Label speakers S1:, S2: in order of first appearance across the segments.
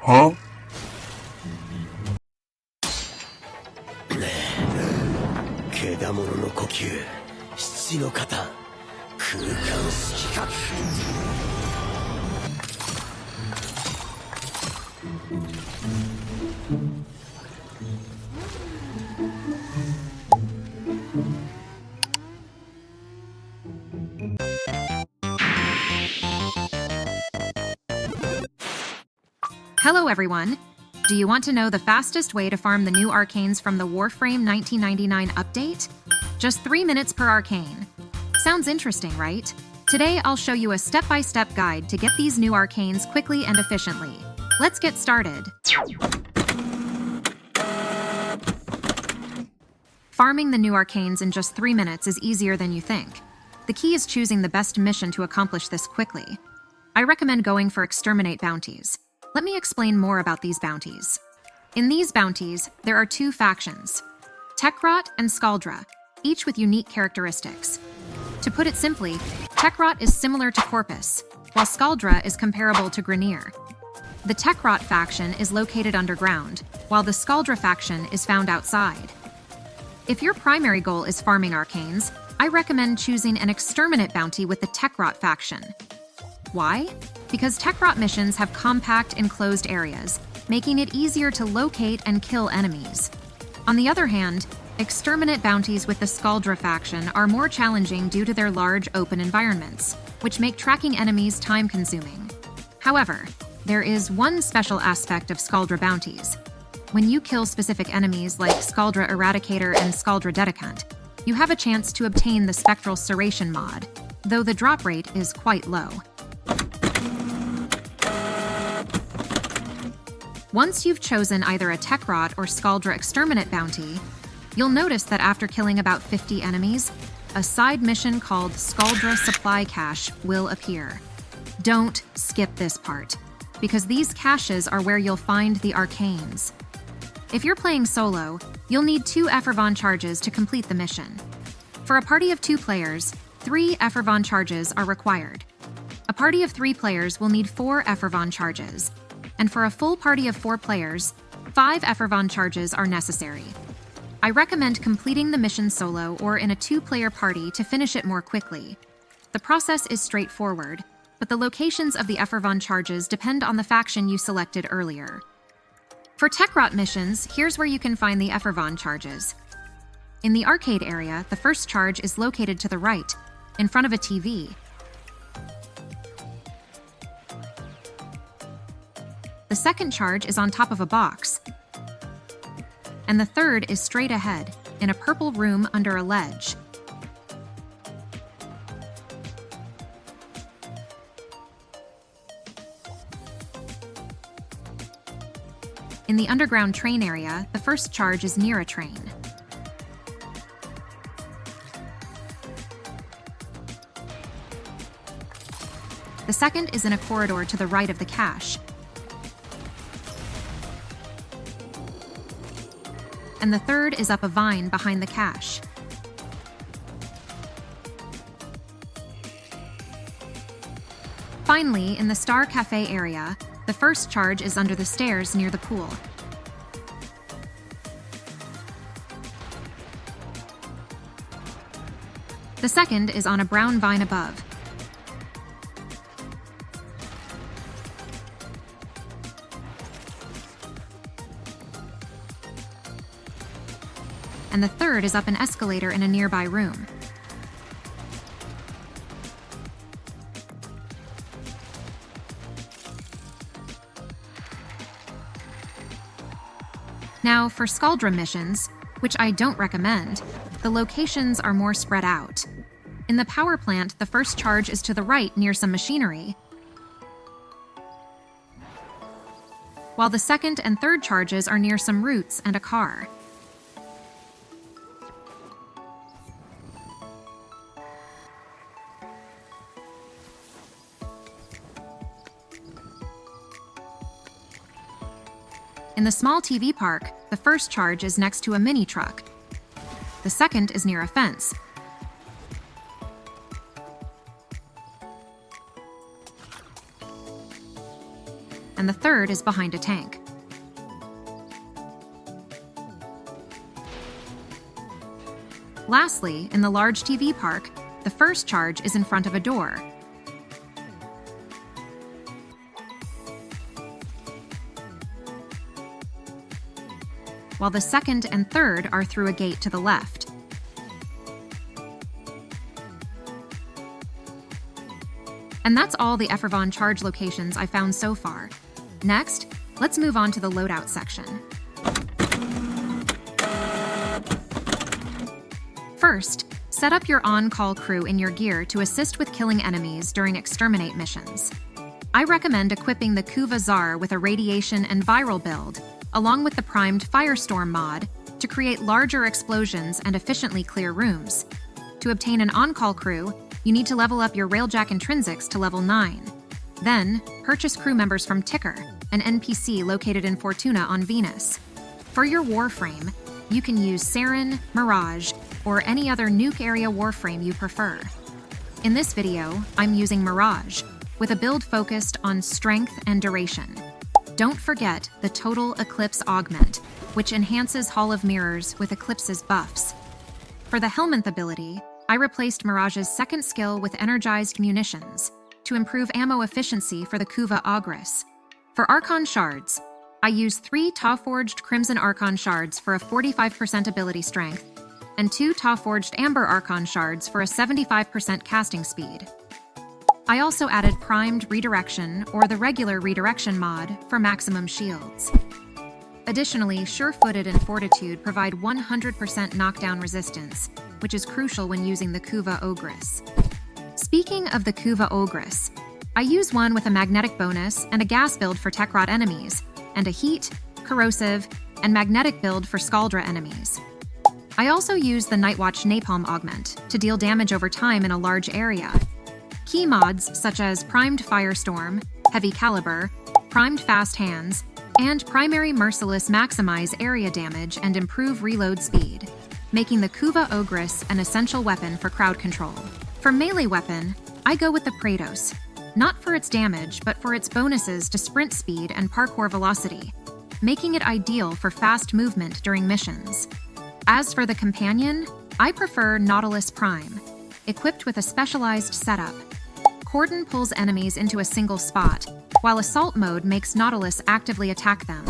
S1: Huh?
S2: 獣の呼吸、七の型、空間色覚。
S3: Hello everyone! Do you want to know the fastest way to farm the new Arcanes from the Warframe 1999 update? Just 3 minutes per Arcane. Sounds interesting, right? Today I'll show you a step-by-step guide to get these new Arcanes quickly and efficiently. Let's get started. Farming the new Arcanes in just 3 minutes is easier than you think. The key is choosing the best mission to accomplish this quickly. I recommend going for Exterminate bounties. Let me explain more about these bounties. In these bounties, there are 2 factions, Techrot and Scaldra, each with unique characteristics. To put it simply, Techrot is similar to Corpus, while Scaldra is comparable to Grineer. The Techrot faction is located underground, while the Scaldra faction is found outside. If your primary goal is farming Arcanes, I recommend choosing an Exterminate bounty with the Techrot faction. Why? Because Techrot missions have compact, enclosed areas, making it easier to locate and kill enemies. On the other hand, Exterminate bounties with the Scaldra faction are more challenging due to their large, open environments, which make tracking enemies time-consuming. However, there is one special aspect of Scaldra bounties. When you kill specific enemies like Scaldra Eradicator and Scaldra Dedicant, you have a chance to obtain the Spectral Serration mod, though the drop rate is quite low. Once you've chosen either a Techrot or Scaldra Exterminate bounty, you'll notice that after killing about 50 enemies, a side mission called Scaldra Supply Cache will appear. Don't skip this part, because these caches are where you'll find the Arcanes. If you're playing solo, you'll need 2 efervon charges to complete the mission. For a party of 2 players, 3 efervon charges are required. A party of 3 players will need 4 efervon charges, and for a full party of 4 players, 5 efervon charges are necessary. I recommend completing the mission solo or in a 2-player party to finish it more quickly. The process is straightforward, but the locations of the efervon charges depend on the faction you selected earlier. For Techrot missions, here's where you can find the efervon charges. In the arcade area, the first charge is located to the right, in front of a TV. The second charge is on top of a box, and the third is straight ahead, in a purple room under a ledge. In the underground train area, the first charge is near a train. The second is in a corridor to the right of the cache. And the third is up a vine behind the cache. Finally, in the Star Cafe area, the first charge is under the stairs near the pool. The second is on a brown vine above. And the third is up an escalator in a nearby room. Now, for Scaldra missions, which I don't recommend, the locations are more spread out. In the power plant, the first charge is to the right near some machinery, while the second and third charges are near some roots and a car. In the small TV park, the first charge is next to a mini truck. The second is near a fence. And the third is behind a tank. Lastly, in the large TV park, the first charge is in front of a door. While the second and third are through a gate to the left. And that's all the efervon charge locations I found so far. Next, let's move on to the loadout section. First, set up your on-call crew in your gear to assist with killing enemies during exterminate missions. I recommend equipping the Kuva Tsar with a radiation and viral build, along with the primed Firestorm mod, to create larger explosions and efficiently clear rooms. To obtain an on-call crew, you need to level up your Railjack intrinsics to level 9. Then, purchase crew members from Techrot, an NPC located in Fortuna on Venus. For your Warframe, you can use Sarin, Mirage, or any other nuke area Warframe you prefer. In this video, I'm using Mirage, with a build focused on strength and duration. Don't forget the Total Eclipse Augment, which enhances Hall of Mirrors with Eclipse's buffs. For the Helminth ability, I replaced Mirage's second skill with Energized Munitions to improve ammo efficiency for the Kuva Ogris. For Archon Shards, I use 3 Taw-Forged Crimson Archon Shards for a 45% ability strength, and 2 Taw-Forged Amber Archon Shards for a 75% casting speed. I also added Primed Redirection or the regular Redirection mod for maximum shields. Additionally, Sure-Footed and Fortitude provide 100% knockdown resistance, which is crucial when using the Kuva Ogris. Speaking of the Kuva Ogris, I use one with a magnetic bonus and a gas build for Techrot enemies, and a heat, corrosive, and magnetic build for Scaldra enemies. I also use the Nightwatch Napalm Augment to deal damage over time in a large area. Key mods such as Primed Firestorm, Heavy Caliber, Primed Fast Hands, and Primary Merciless maximize area damage and improve reload speed, making the Kuva Ogris an essential weapon for crowd control. For melee weapon, I go with the Praetos, not for its damage, but for its bonuses to sprint speed and parkour velocity, making it ideal for fast movement during missions. As for the companion, I prefer Nautilus Prime, equipped with a specialized setup. Cordon pulls enemies into a single spot, while Assault Mode makes Nautilus actively attack them.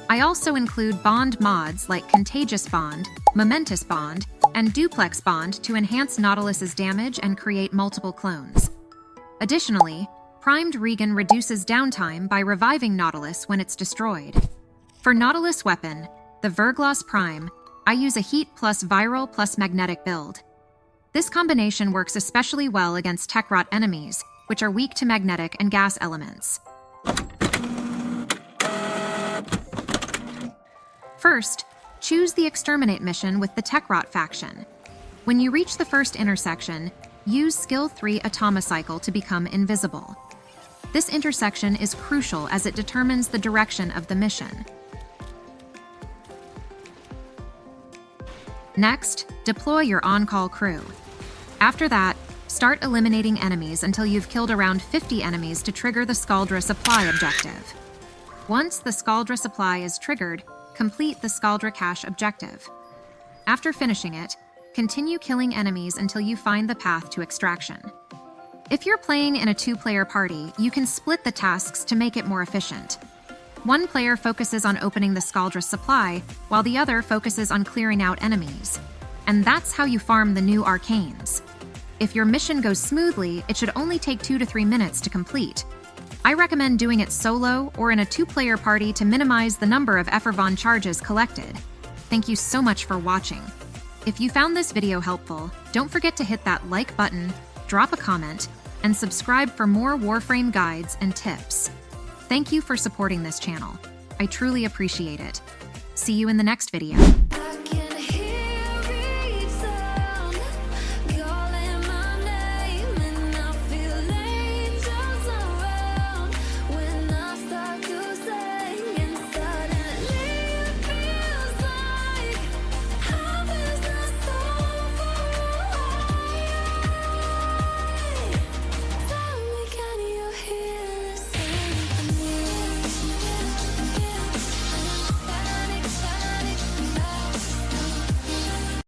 S3: I also include bond mods like Contagious Bond, Momentous Bond, and Duplex Bond to enhance Nautilus's damage and create multiple clones. Additionally, Primed Regan reduces downtime by reviving Nautilus when it's destroyed. For Nautilus weapon, the Verglas Prime, I use a Heat plus Viral plus Magnetic build. This combination works especially well against Techrot enemies, which are weak to magnetic and gas elements. First, choose the Exterminate mission with the Techrot faction. When you reach the first intersection, use Skill 3 Atomicycle to become invisible. This intersection is crucial as it determines the direction of the mission. Next, deploy your on-call crew. After that, start eliminating enemies until you've killed around 50 enemies to trigger the Scaldra supply objective. Once the Scaldra supply is triggered, complete the Scaldra cache objective. After finishing it, continue killing enemies until you find the path to extraction. If you're playing in a 2-player party, you can split the tasks to make it more efficient. One player focuses on opening the Scaldra supply, while the other focuses on clearing out enemies. And that's how you farm the new Arcanes. If your mission goes smoothly, it should only take 2 to 3 minutes to complete. I recommend doing it solo or in a 2-player party to minimize the number of efervon charges collected. Thank you so much for watching. If you found this video helpful, don't forget to hit that like button, drop a comment, and subscribe for more Warframe guides and tips. Thank you for supporting this channel. I truly appreciate it. See you in the next video.